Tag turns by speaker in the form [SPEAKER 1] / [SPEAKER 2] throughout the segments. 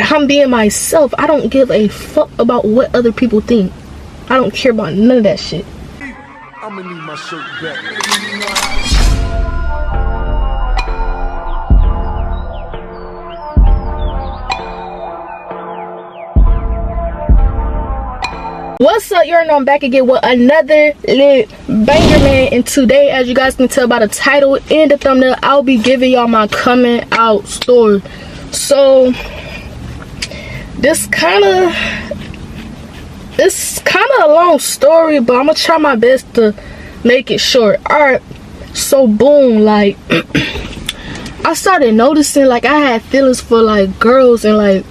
[SPEAKER 1] I'm being myself. I don't give a fuck about what other people think. I don't care about none of that shit.
[SPEAKER 2] I'm gonna need my shirt back.
[SPEAKER 1] What's up? You already know I'm back again with another lit banger, man. And today, as you guys can tell by the title and the thumbnail, I'll be giving y'all my coming out story. So it's kind of a long story, but I'm gonna try my best to make it short. Alright, so boom, like I started noticing like I had feelings for like girls, and like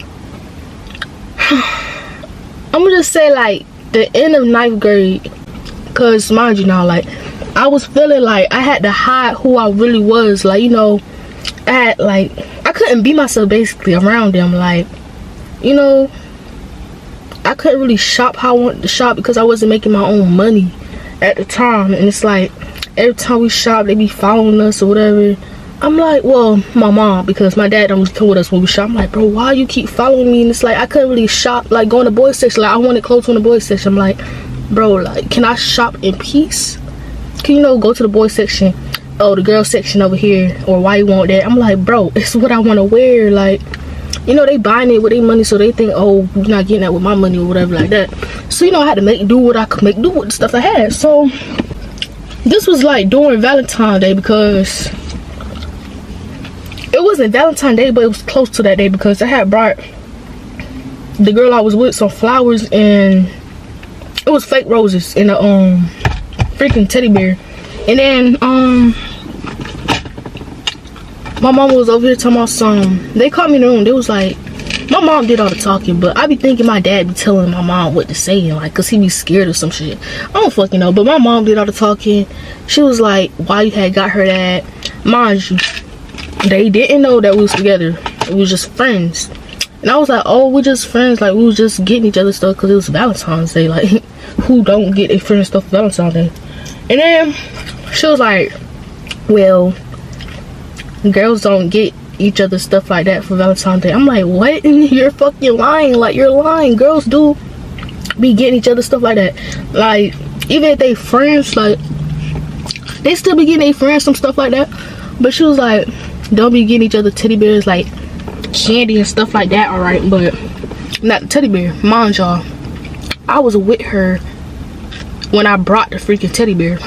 [SPEAKER 1] I'm gonna just say like the end of 9th grade, because mind you now, like I was feeling like I had to hide who I really was. Like, you know, I couldn't be myself basically around them. Like, you know, I couldn't really shop how I wanted to shop because I wasn't making my own money at the time. And it's like every time we shop, they be following us or whatever. I'm like, well, my mom, because my dad don't come with us when we shop. I'm like, bro, why you keep following me? And it's like I couldn't really shop, like go in the boys section. Like I wanted clothes on the boys section. I'm like, bro, like can I shop in peace? Can you know go to the boys section? Oh, the girls section over here, or why you want that? I'm like, bro, it's what I want to wear. Like, you know, they buying it with their money, so they think, oh, you're not getting that with my money or whatever like that. So, you know, I had to make do what I could make do with the stuff I had. So this was like during Valentine's Day, because it wasn't Valentine's Day, but it was close to that day, because I had brought the girl I was with some flowers, and it was fake roses and a freaking teddy bear. And then my mom was over here talking about some. They called me in the room. They was like, my mom did all the talking, but I be thinking my dad be telling my mom what to say, like, cause he be scared of some shit. I don't fucking know. But my mom did all the talking. She was like, why you had got her that? Mind you, they didn't know that we was together. We was just friends. And I was like, oh, we're just friends. Like, we was just getting each other stuff because it was Valentine's Day. Like, who don't get their friends stuff for Valentine's Day? And then she was like, well, girls don't get each other stuff like that for Valentine's Day. I'm like, what? You're fucking lying. Like, you're lying. Girls do be getting each other stuff like that. Like, even if they friends, like, they still be getting their friends some stuff like that. But she was like, don't be getting each other teddy bears, like candy and stuff like that, alright? But not the teddy bear. Mind y'all, I was with her when I brought the freaking teddy bear,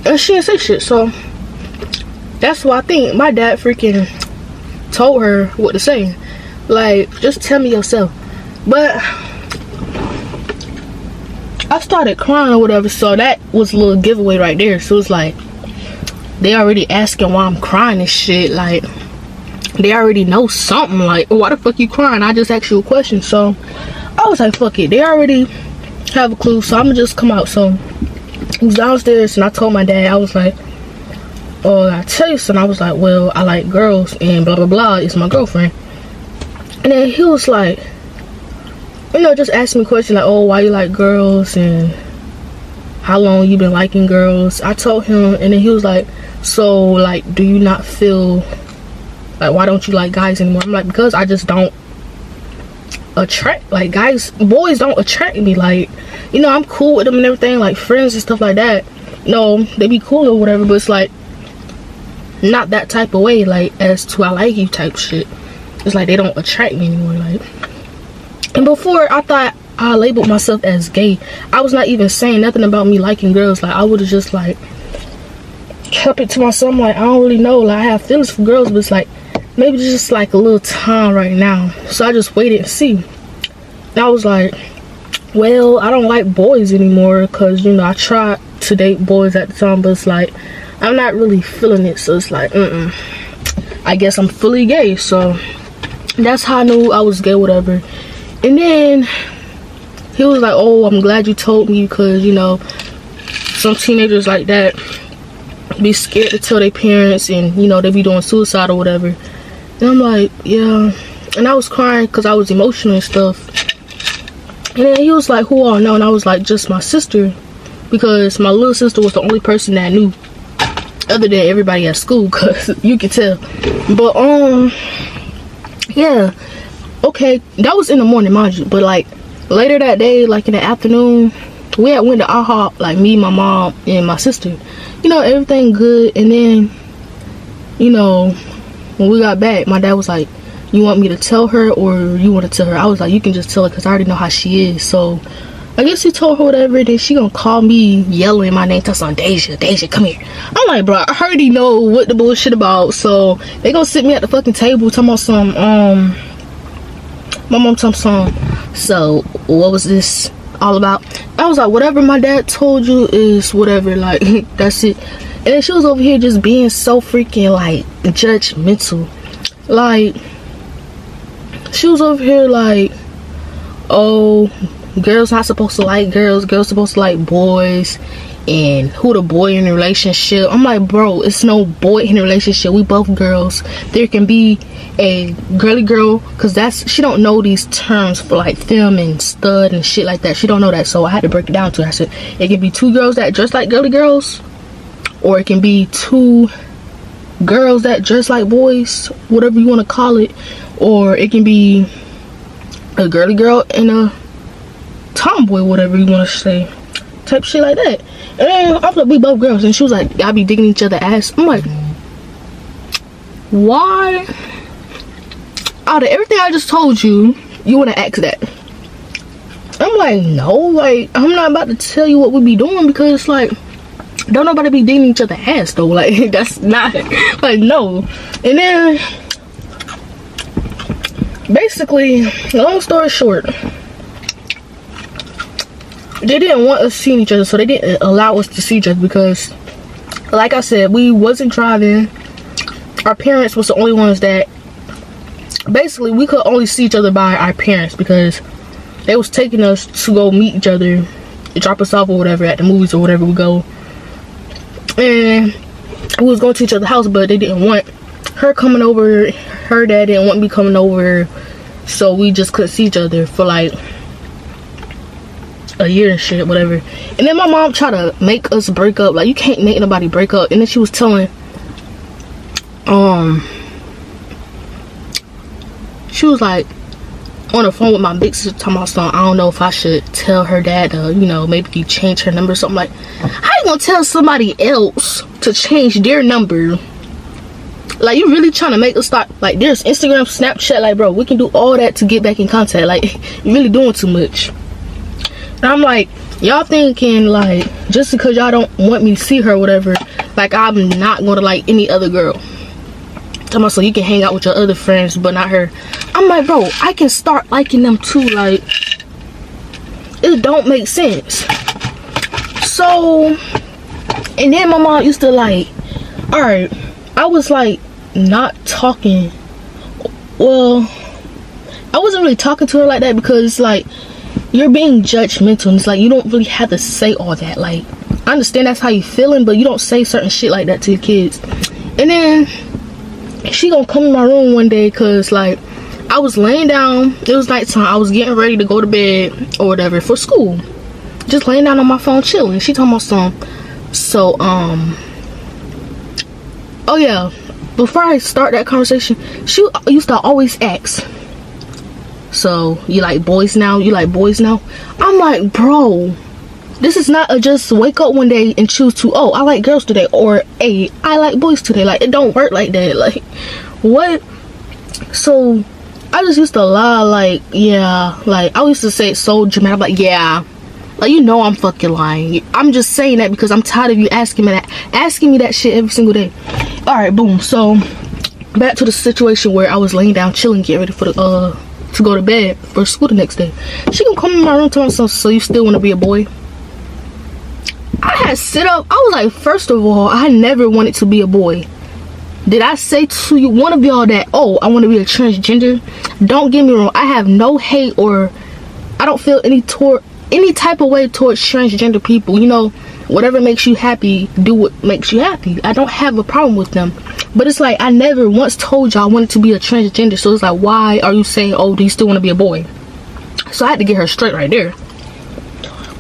[SPEAKER 1] and she didn't say shit. So that's why I think my dad freaking told her what to say. Like, just tell me yourself. But I started crying or whatever, so that was a little giveaway right there. So it's like they already asking why I'm crying and shit. Like, they already know something. Like, why the fuck you crying? I just asked you a question. So I was like, fuck it, they already have a clue, so I'm gonna just come out. So he was downstairs, and I told my dad, I was like, oh, I tell you something. I was like, well, I like girls, and blah blah blah is my girlfriend. And then he was like, you know, just asking me questions like, oh, why you like girls, and how long you been liking girls. I told him, and then he was like, so like, do you not feel like, why don't you like guys anymore? I'm like, because I just don't attract, like, guys, boys don't attract me. Like, you know, I'm cool with them and everything, like friends and stuff like that. No, they be cool or whatever, but it's like not that type of way, like as to I like you type shit. It's like they don't attract me anymore. Like, and before I thought I labeled myself as gay. I was not even saying nothing about me liking girls. Like, I would have just like kept it to myself. I'm like, I don't really know, like I have feelings for girls, but it's like maybe just like a little time right now. So I just waited and see. And I was like, well, I don't like boys anymore, because, you know, I tried to date boys at the time, but it's like I'm not really feeling it. So it's like, I guess I'm fully gay. So that's how I knew I was gay, whatever. And then he was like, oh, I'm glad you told me, because, you know, some teenagers like that be scared to tell their parents, and, you know, they be doing suicide or whatever. And I'm like, yeah. And I was crying because I was emotional and stuff. And then he was like, who all know? And I was like, just my sister, because my little sister was the only person that knew, other than everybody at school, because you could tell. But yeah, okay, that was in the morning, mind you, but like later that day, like in the afternoon, we had went to IHOP, like me, my mom, and my sister. You know, everything good. And then, you know, when we got back, my dad was like, you want me to tell her or you want to tell her? I was like, you can just tell her because I already know how she is. So I guess he told her whatever. Then she gonna call me yelling my name, tell son, Dayzhia, come here. I'm like, bro, I already know what the bullshit about. So they gonna sit me at the fucking table talking about some, my mom told me some, so what was this all about? I was like, whatever my dad told you is whatever, like that's it. And then she was over here just being so freaking like judgmental. Like she was over here like, oh, girls not supposed to like girls, girls supposed to like boys, and who the boy in a relationship. I'm like, bro, it's no boy in a relationship, we both girls. There can be a girly girl, because that's, she don't know these terms for like femme and stud and shit like that. She don't know that, so I had to break it down to her. I said it can be two girls that dress like girly girls, or it can be two girls that dress like boys, whatever you want to call it, or it can be a girly girl and a tomboy, whatever you want to say, type shit like that. And I was like, we both girls. And she was like, y'all be digging each other ass. I'm like, why out of everything I just told you, you want to ask that? I'm like, no, like I'm not about to tell you what we be doing, because like don't nobody be digging each other ass though, like that's not like, no. And then basically, long story short, they didn't want us seeing each other, so they didn't allow us to see each other, because like I said, we wasn't driving. Our parents was the only ones that basically we could only see each other by our parents, because they was taking us to go meet each other, drop us off or whatever at the movies or whatever we go. And we was going to each other's house, but they didn't want her coming over. Her dad didn't want me coming over, so we just couldn't see each other for like a year and shit, whatever. And then my mom tried to make us break up. Like, you can't make nobody break up. And then she was telling, she was like on the phone with my big sister talking about something. I don't know if I should tell her dad to, you know, maybe change her number or something. Like, how you gonna tell somebody else to change their number? Like, you really trying to make us stop? Like, there's Instagram, Snapchat, like, bro, we can do all that to get back in contact. Like, you really doing too much. And I'm like, y'all thinking like just because y'all don't want me to see her or whatever, like I'm not gonna like any other girl. So you can hang out with your other friends but not her. I'm like, bro, I can start liking them too. Like, it don't make sense. So, and then my mom used to like, all right, I was like not talking, well, I wasn't really talking to her like that, because it's like you're being judgmental, and it's like you don't really have to say all that. Like, I understand that's how you feeling, but you don't say certain shit like that to your kids. And then she gonna come in my room one day, cause like I was laying down, it was nighttime, I was getting ready to go to bed or whatever for school, just laying down on my phone chilling. She talking about something. So oh yeah, before I start that conversation, she used to always ask, so you like boys now? You like boys now? I'm like, bro, this is not a just wake up one day and choose to, oh, I like girls today, or hey, I like boys today. Like, it don't work like that. Like, what? So I just used to lie, like, yeah, like I used to say it so dramatic, like, yeah, like, you know I'm fucking lying. I'm just saying that because I'm tired of you asking me that shit every single day. All right, boom. So back to the situation where I was laying down chilling, getting ready for the to go to bed for school the next day. She gonna come in my room telling me, so you still want to be a boy? I had sit up. I was like, first of all, I never wanted to be a boy. Did I say to you, one of y'all, that, oh, I want to be a transgender? Don't get me wrong, I have no hate, or I don't feel any type of way towards transgender people. You know, whatever makes you happy, do what makes you happy. I don't have a problem with them. But it's like, I never once told y'all I wanted to be a transgender. So it's like, why are you saying, oh, do you still want to be a boy? So I had to get her straight right there.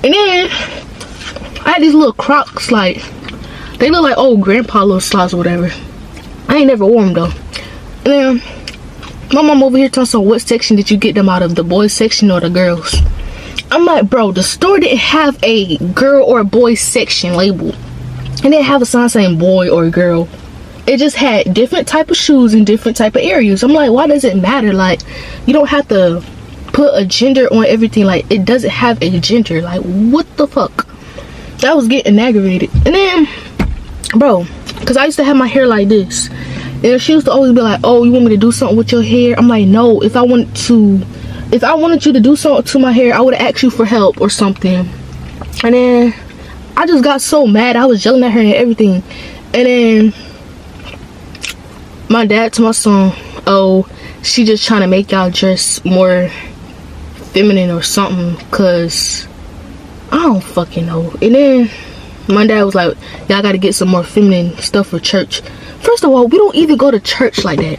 [SPEAKER 1] And then I had these little Crocs, like, they look like old grandpa little slides or whatever. I ain't never wore them though. And then My mom over here tells us, what section did you get them out of, the boys section or the girls? I'm like, bro, the store didn't have a girl or boy section label. It didn't have a sign saying boy or girl. It just had different type of shoes in different type of areas. I'm like, why does it matter? Like, you don't have to put a gender on everything. Like, it doesn't have a gender. Like, what the fuck? That was getting aggravated. And then, bro, because I used to have my hair like this, and she used to always be like, oh, you want me to do something with your hair? I'm like, no. If I wanted you to do something to my hair, I would have asked you for help or something. And then I just got so mad. I was yelling at her and everything. And then my dad to my son, oh, she just trying to make y'all dress more feminine or something, cause I don't fucking know. And then my dad was like, y'all gotta get some more feminine stuff for church. First of all, we don't even go to church like that.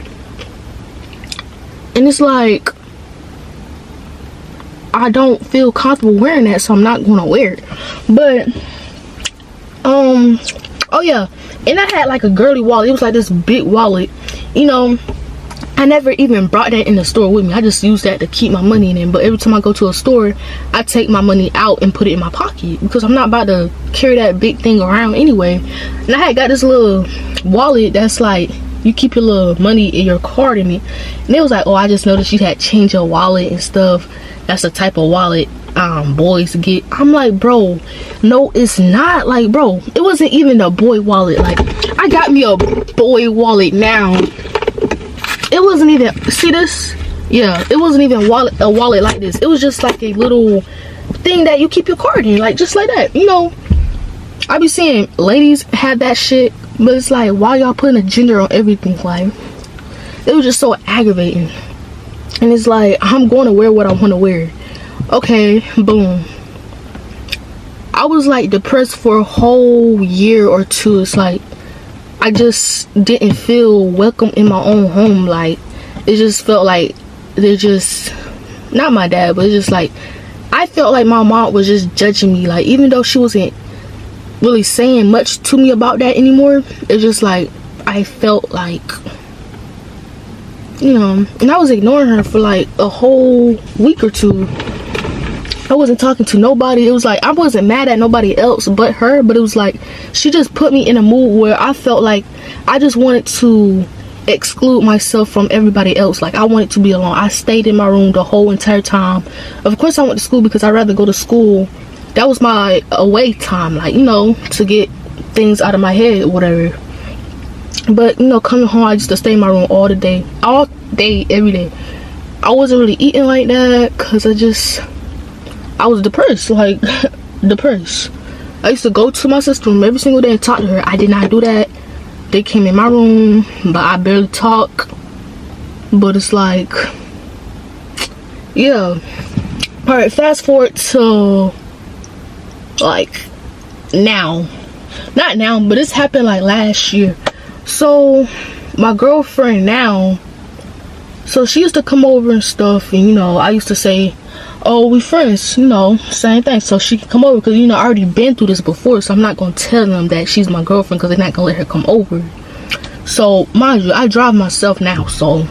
[SPEAKER 1] And it's like, I don't feel comfortable wearing that, so I'm not gonna wear it. But oh yeah, and I had like a girly wallet. It was like this big wallet, you know. I never even brought that in the store with me. I just used that to keep my money in it. But every time I go to a store, I take my money out and put it in my pocket, because I'm not about to carry that big thing around anyway. And I had got this little wallet that's like, you keep your little money in your card in it. And it was like, oh, I just noticed you had changed your wallet and stuff. That's the type of wallet boys get. I'm like, bro, no, it's not. Like, bro, it wasn't even a boy wallet. Like, I got me a boy wallet now. It wasn't even, see this? Yeah, it wasn't even a wallet like this. It was just like a little thing that you keep your card in, like, just like that. You know, I be seeing ladies have that shit, but it's like, why y'all putting a gender on everything? Like, it was just so aggravating. And it's like, I'm going to wear what I want to wear. Okay, boom. I was like depressed for a whole year or two. It's like, I just didn't feel welcome in my own home. Like, it just felt like they're just, not my dad, but it's just like, I felt like my mom was just judging me. Like, even though she wasn't really saying much to me about that anymore, it's just like, I felt like, you know. And I was ignoring her for like a whole week or two. I wasn't talking to nobody. It was like, I wasn't mad at nobody else but her, but it was like, she just put me in a mood where I felt like I just wanted to exclude myself from everybody else. Like, I wanted to be alone. I stayed in my room the whole entire time. Of course I went to school because I'd rather go to school. That was my away time, like, you know, to get things out of my head or whatever. But, you know, coming home, I used to stay in my room all day, every day. I wasn't really eating like that because I was depressed, like, depressed. I used to go to my sister's room every single day and talk to her. I did not do that. They came in my room, but I barely talk. But it's like, yeah. Alright, fast forward to, like, now. Not now, but this happened, like, last year. So, my girlfriend now, so she used to come over and stuff, and, you know, I used to say, oh, we friends, you know, same thing, so she can come over, because, you know, I already been through this before, so I'm not going to tell them that she's my girlfriend, because they're not going to let her come over. So, mind you, I drive myself now, so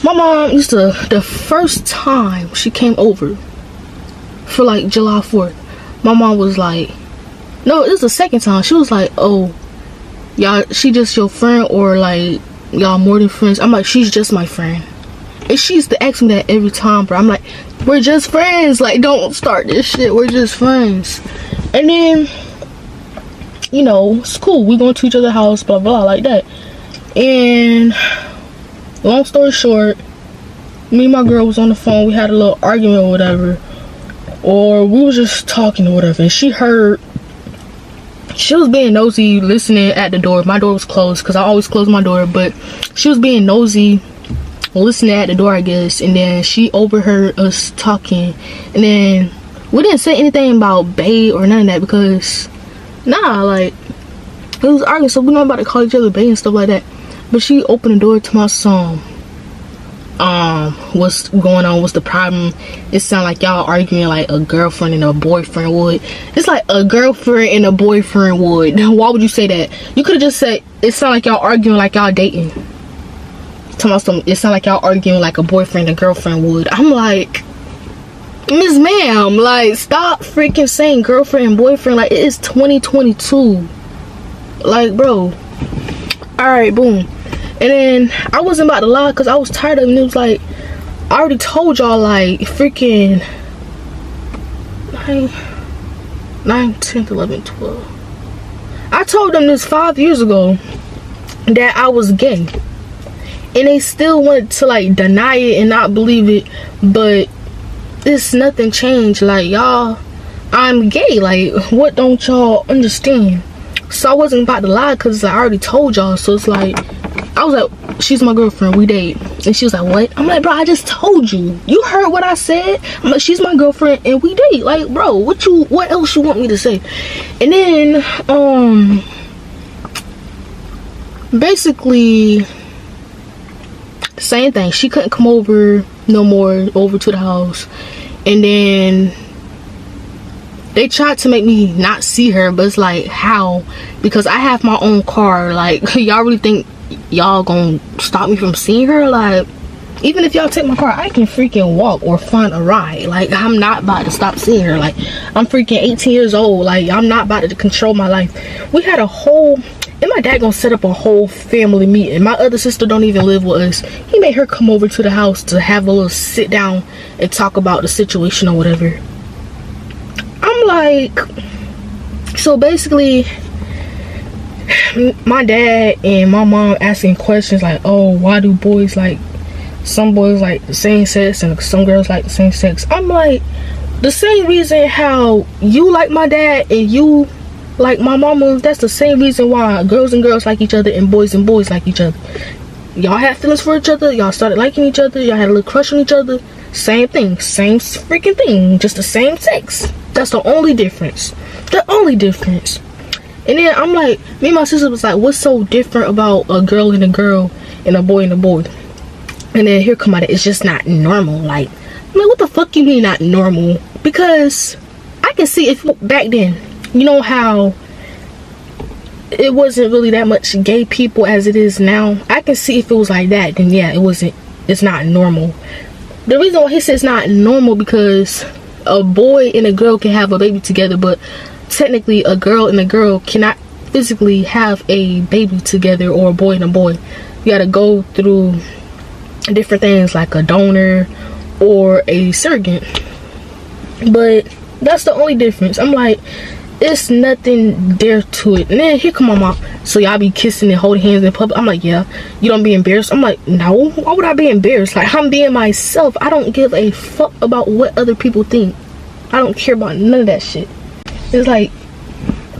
[SPEAKER 1] my mom used to, the first time she came over for, like, July 4th, my mom was like, no, this is the second time, she was like, oh, y'all, she just your friend, or, like, y'all more than friends? I'm like, she's just my friend. And she used to ask me that every time, bro. I'm like, we're just friends. Like, don't start this shit. We're just friends. And then, you know, it's cool. We going to each other's house, blah, blah, like that. And long story short, me and my girl was on the phone. We had a little argument or whatever. Or we was just talking or whatever. And she heard, she was being nosy, listening at the door. My door was closed because I always close my door. But she was being nosy, listening at the door, I guess. And then she overheard us talking. And then we didn't say anything about bae or none of that, because nah, like, it was arguing, so we're not about to call each other bae and stuff like that. But she opened the door to my son. What's going on? What's the problem? It sounded like y'all arguing like a girlfriend and a boyfriend would. It's like a girlfriend and a boyfriend would. Why would you say that? You could have just said it sounded like y'all arguing like y'all dating. Talking about some, it sound like y'all arguing like a boyfriend and girlfriend would. I'm like, Miss Ma'am, like, stop freaking saying girlfriend and boyfriend. Like, it is 2022. Like, bro. Alright, boom. And then I wasn't about to lie because I was tired of it. It was like, I already told y'all, like, freaking 9, 10, 11, 12. I told them this 5 years ago that I was gay. And they still wanted to, like, deny it and not believe it. But it's nothing changed. Like, y'all, I'm gay. Like, what don't y'all understand? So I wasn't about to lie because I already told y'all. So it's like, I was like, she's my girlfriend, we date. And she was like, what? I'm like, bro, I just told you. You heard what I said? I'm like, she's my girlfriend and we date. Like, bro, what else you want me to say? And then basically same thing. She couldn't come over no more, over to the house. And then they tried to make me not see her, but it's like, how? Because I have my own car. Like, y'all really think y'all gonna stop me from seeing her? Like, even if y'all take my car, I can freaking walk or find a ride. Like, I'm not about to stop seeing her. Like, I'm freaking 18 years old. Like, I'm not about to control my life. We had a whole, and my dad gonna set up a whole family meeting. My other sister don't even live with us. He made her come over to the house to have a little sit down and talk about the situation or whatever. I'm like, so basically my dad and my mom asking questions like, oh, why do boys like, some boys like the same sex and some girls like the same sex? I'm like, the same reason how you like my dad and you like my mama, that's the same reason why girls and girls like each other and boys like each other. Y'all had feelings for each other, y'all started liking each other, y'all had a little crush on each other. Same thing, same freaking thing, just the same sex. That's the only difference. The only difference. And then I'm like, me and my sister was like, what's so different about a girl and a girl and a boy and a boy? And then here come out, it's just not normal. Like, I'm like, what the fuck you mean not normal? Because I can see if back then, you know how it wasn't really that much gay people as it is now. I can see if it was like that, then yeah, it's not normal. The reason why he says it's not normal because a boy and a girl can have a baby together, but technically a girl and a girl cannot physically have a baby together, or a boy and a boy. You gotta go through different things like a donor or a surrogate. But that's the only difference. I'm like, it's nothing there to it. And then here come my mom, so y'all be kissing and holding hands in public? I'm like, yeah. You don't be embarrassed? I'm like, no, why would I be embarrassed? Like, I'm being myself. I don't give a fuck about what other people think. I don't care about none of that shit. It's like,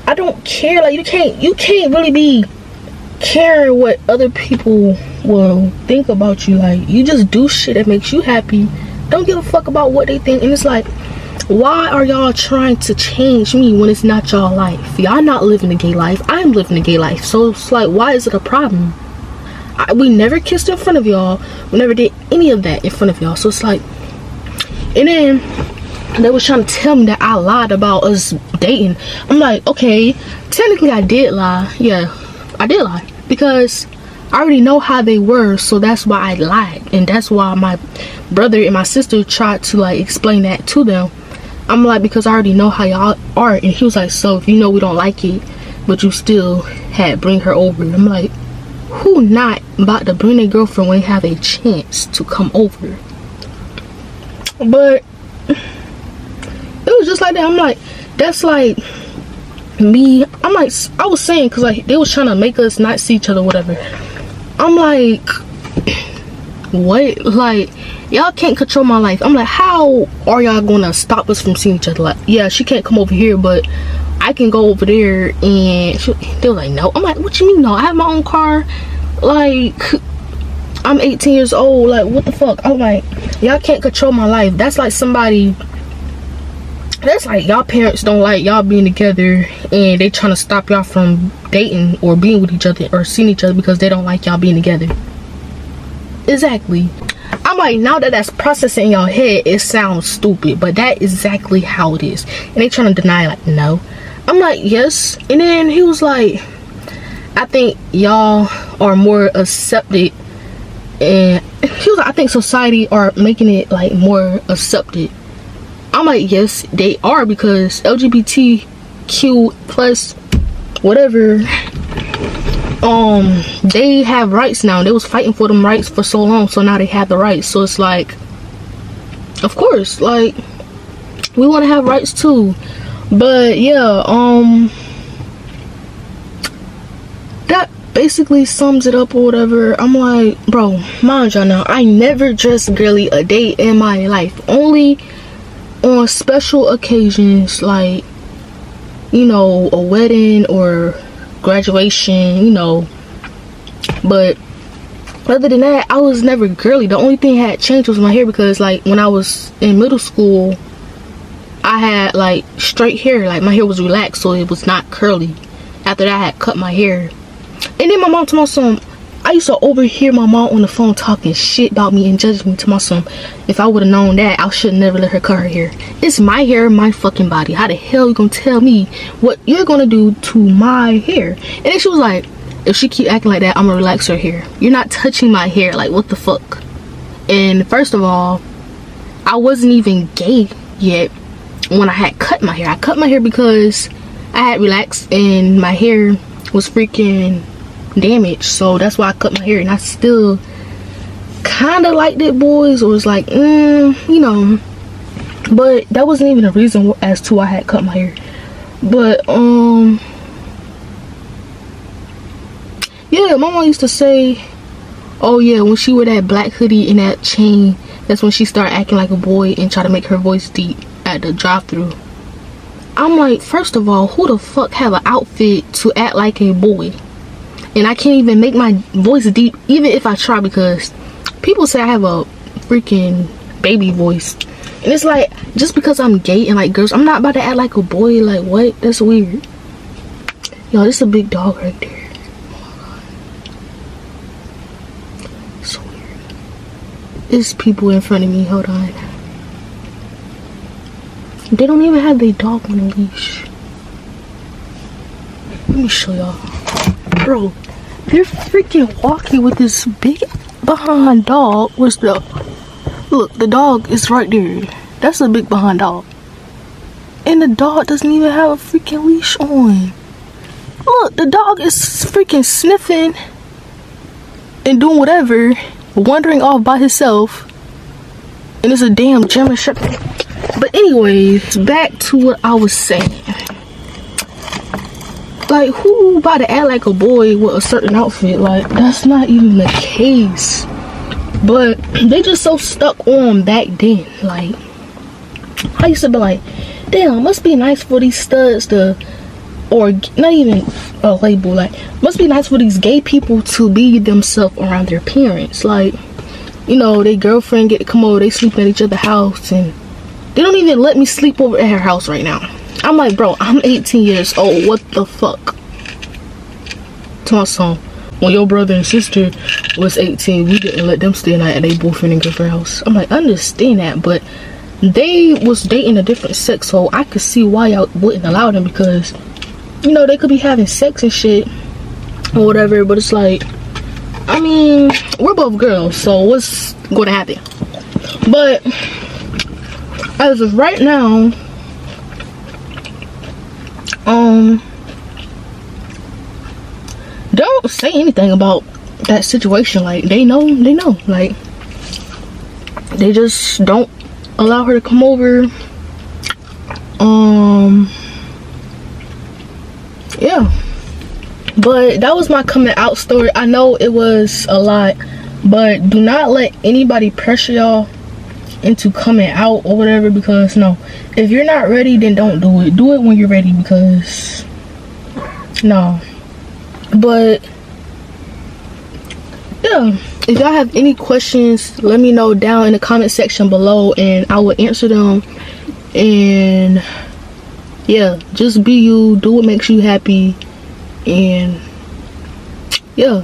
[SPEAKER 1] I don't care. Like, you can't really be caring what other people will think about you. Like, you just do shit that makes you happy. Don't give a fuck about what they think. And it's like, why are y'all trying to change me when it's not y'all life? Y'all not living a gay life. I'm living a gay life. So it's like, why is it a problem? We never kissed in front of y'all. We never did any of that in front of y'all. So it's like, and then they was trying to tell me that I lied about us dating. I'm like, okay, technically I did lie. Yeah, I did lie because I already know how they were, so that's why I lied. And that's why my brother and my sister tried to like explain that to them. I'm like, because I already know how y'all are. And he was like, so if you know we don't like it, but you still had bring her over. And I'm like, who not about to bring their girlfriend when they have a chance to come over? But it was just like that. I'm like, that's like me. I'm like, I was saying, because like they was trying to make us not see each other, whatever. I'm like, what? Like, y'all can't control my life. I'm like, how are y'all gonna stop us from seeing each other? Like, yeah, she can't come over here, but I can go over there. And they were like, no. I'm like, what you mean no? I have my own car. Like, I'm 18 years old. Like, what the fuck? I'm like, y'all can't control my life. That's like somebody, that's like y'all parents don't like y'all being together and they trying to stop y'all from dating or being with each other or seeing each other because they don't like y'all being together. Exactly. I'm like, now that that's processing in your head, it sounds stupid, but that is exactly how it is. And they trying to deny, like, no. I'm like, yes. And then he was like, I think y'all are more accepted And he was like, I think society are making it like more accepted. I'm like, yes, they are, because LGBTQ plus whatever, they have rights now. They was fighting for them rights for so long, so now they have the rights. So it's like, of course, like, we want to have rights too. But yeah, that basically sums it up or whatever. I'm like, bro, mind y'all now, I never dressed girly a day in my life. Only on special occasions, like, you know, a wedding or graduation, you know. But other than that, I was never girly. The only thing that had changed was my hair, because like when I was in middle school, I had like straight hair. Like my hair was relaxed, so it was not curly. After that, I had cut my hair. And then my mom told my son, I used to overhear my mom on the phone talking shit about me and judging me to my son. If I would have known that, I should never let her cut her hair. It's my hair, my fucking body. How the hell you gonna tell me what you're gonna do to my hair? And then she was like, if she keep acting like that, I'm gonna relax her hair. You're not touching my hair. Like, what the fuck? And first of all, I wasn't even gay yet when I had cut my hair. I cut my hair because I had relaxed and my hair was freaking damaged, so that's why I cut my hair. And I still kind of liked it, boys, or was like, you know, but that wasn't even a reason as to why I had cut my hair. But yeah, my mom used to say, oh yeah, when she wore that black hoodie and that chain, that's when she started acting like a boy and try to make her voice deep at the drive-thru. I'm like, first of all, who the fuck have an outfit to act like a boy? And I can't even make my voice deep, even if I try, because people say I have a freaking baby voice. And it's like, just because I'm gay and like girls, I'm not about to act like a boy. Like, what? That's weird. Yo, this is a big dog right there. Oh my god. So weird. There's people in front of me. Hold on. They don't even have their dog on a leash. Let me show y'all. Bro, they're freaking walking with this big behind dog. Where's the... Look, the dog is right there. That's a big behind dog. And the dog doesn't even have a freaking leash on. Look, the dog is freaking sniffing and doing whatever, wandering off by himself. And it's a damn German Shepherd. But anyways, back to what I was saying. Like, who about to act like a boy with a certain outfit? Like, that's not even the case. But they just so stuck on back then. Like, I used to be like, damn, must be nice for these studs to, or not even a label, like, must be nice for these gay people to be themselves around their parents. Like, you know, their girlfriend get to come over, they sleep at each other's house, and they don't even let me sleep over at her house right now. I'm like, bro, I'm 18 years old. What the fuck? To my son, when your brother and sister was 18, we didn't let them stay the night at their boyfriend and girlfriend house. I'm like, I understand that, but they was dating a different sex, so I could see why y'all wouldn't allow them, because, you know, they could be having sex and shit or whatever. But it's like, I mean, we're both girls, so what's gonna happen? But as of right now, don't say anything about that situation. Like, they know, like, they just don't allow her to come over. Yeah, but that was my coming out story. I know it was a lot, but do not let anybody pressure y'all into coming out or whatever, because no, if you're not ready, then don't do it. Do it when you're ready, because no. But yeah, if y'all have any questions, let me know down in the comment section below and I will answer them. And yeah, just be you, do what makes you happy, and yeah.